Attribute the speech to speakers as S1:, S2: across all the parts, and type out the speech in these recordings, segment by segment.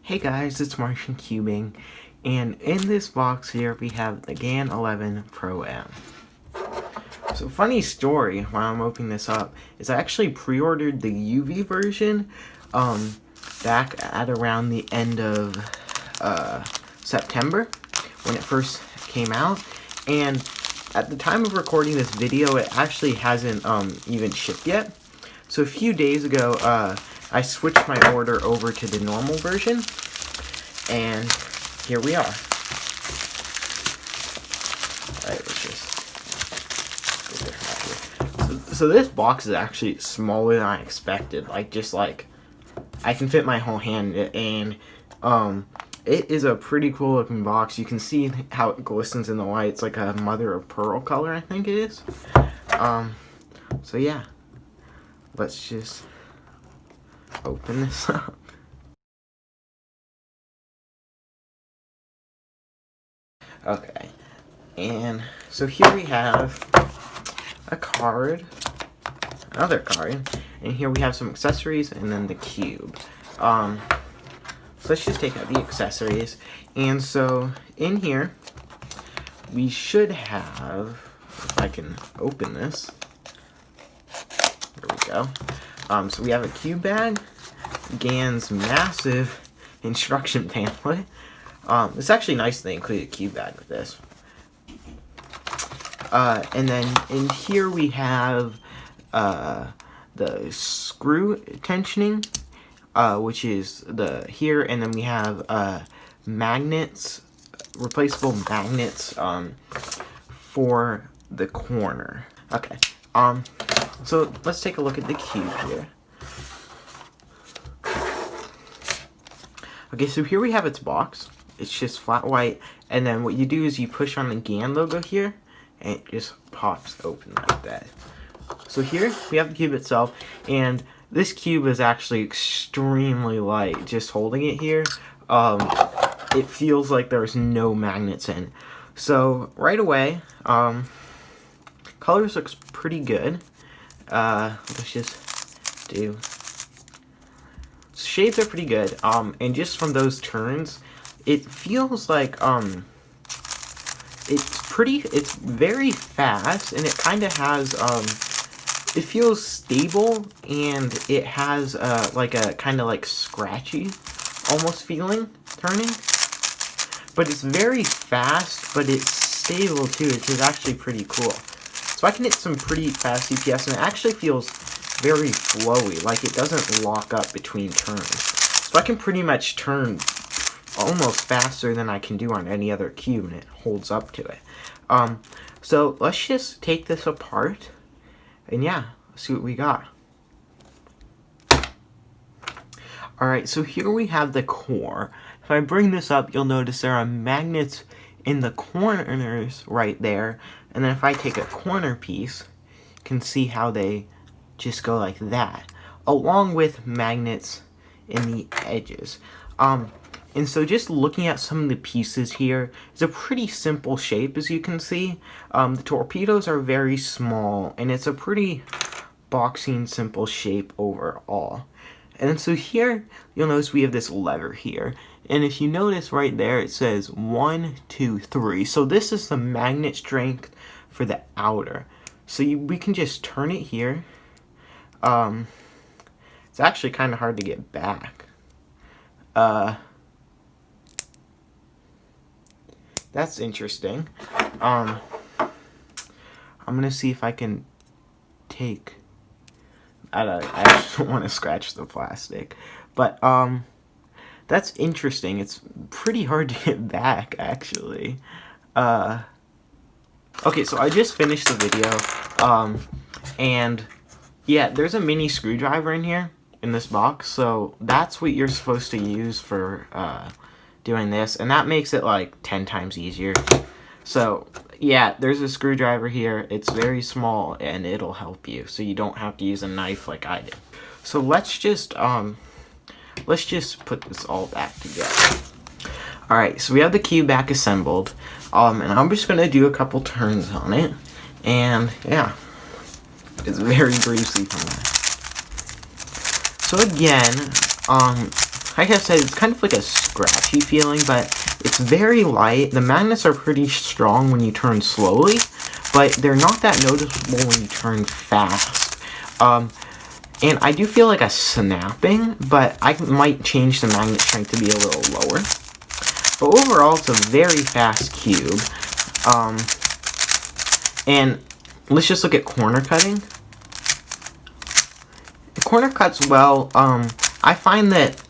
S1: Hey guys, it's Martian Cubing, and in this box here we have the GAN 11 Pro M. So funny story while I'm opening this up is I actually pre-ordered the UV version back at around the end of September when it first came out, and at the time of recording this video it actually hasn't even shipped yet. So a few days ago I switched my order over to the normal version, and here we are. Alright, let's just get this out here. So this box is actually smaller than I expected. I can fit my whole hand in it, and it is a pretty cool looking box. You can see how it glistens in the light. It's like a mother of pearl color, I think it is. So yeah, let's just open this up. Okay, and so here we have a card, another card, and here we have some accessories and then the cube. So let's just take out the accessories. And so in here we should have, if I can open this, there we go. So we have a cube bag, GAN's massive instruction pamphlet. It's actually nice they include a cube bag with this. And then in here we have the screw tensioning, which is here, and then we have magnets, replaceable magnets for the corner. Okay. So let's take a look at the cube here. Okay, so here we have its box. It's just flat white, and then what you do is you push on the GAN logo here, and it just pops open like that. So here we have the cube itself, and this cube is actually extremely light. Just holding it here, it feels like there's no magnets in. So right away, colors looks pretty good. Let's just do. Shades are pretty good, and just from those turns, it feels like it's very fast, and it kind of has it feels stable, and it has like a kind of like scratchy almost feeling turning, but it's very fast, but it's stable too, which is actually pretty cool. So I can hit some pretty fast CPS, and it actually feels very flowy, like it doesn't lock up between turns. So I can pretty much turn almost faster than I can do on any other cube, and it holds up to it. So let's just take this apart, and yeah, let's see what we got. Alright, so here we have the core. If I bring this up, you'll notice there are magnets in the corners right there, and then if I take a corner piece, you can see how they just go like that, along with magnets in the edges. And so just looking at some of the pieces here, it's a pretty simple shape, as you can see. The torpedoes are very small, and it's a pretty boxing simple shape overall. And so here, you'll notice we have this lever here. And if you notice right there, it says 1, 2, 3. So this is the magnet strength for the outer. So we can just turn it here. It's actually kind of hard to get back. That's interesting. I'm gonna see if I can take. I just don't want to scratch the plastic, but that's interesting. It's pretty hard to get back, actually. Okay, so I just finished the video, and yeah, there's a mini screwdriver in here in this box, so that's what you're supposed to use for doing this, and that makes it like 10 times easier. So yeah, there's a screwdriver here. It's very small, and it'll help you, so you don't have to use a knife like I did. So let's just put this all back together. Alright, so we have the cube back assembled, and I'm just gonna do a couple turns on it, and yeah, it's very greasy from that. So again, like I said, it's kind of like a scratchy feeling, but it's very light. The magnets are pretty strong when you turn slowly, but they're not that noticeable when you turn fast. And I do feel like a snapping, but I might change the magnet strength to be a little lower. But overall, it's a very fast cube. And let's just look at corner cutting. The corner cuts well. I find that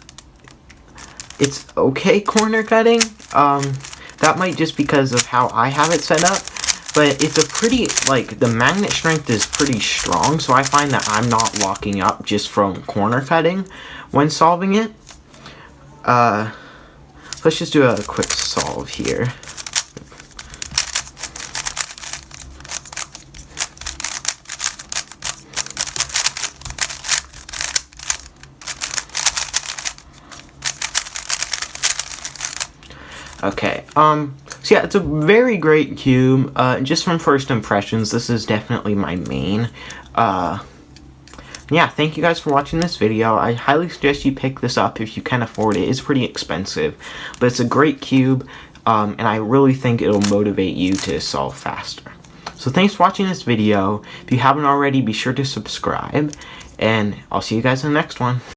S1: it's okay corner cutting. That might just because of how I have it set up. But it's a pretty, like, the magnet strength is pretty strong, so I find that I'm not locking up just from corner cutting when solving it. Let's just do a quick solve here. Okay, so yeah, it's a very great cube. Just from first impressions, this is definitely my main. Yeah, thank you guys for watching this video. I highly suggest you pick this up if you can afford it. It's pretty expensive, but it's a great cube, and I really think it'll motivate you to solve faster. So thanks for watching this video. If you haven't already, be sure to subscribe, and I'll see you guys in the next one.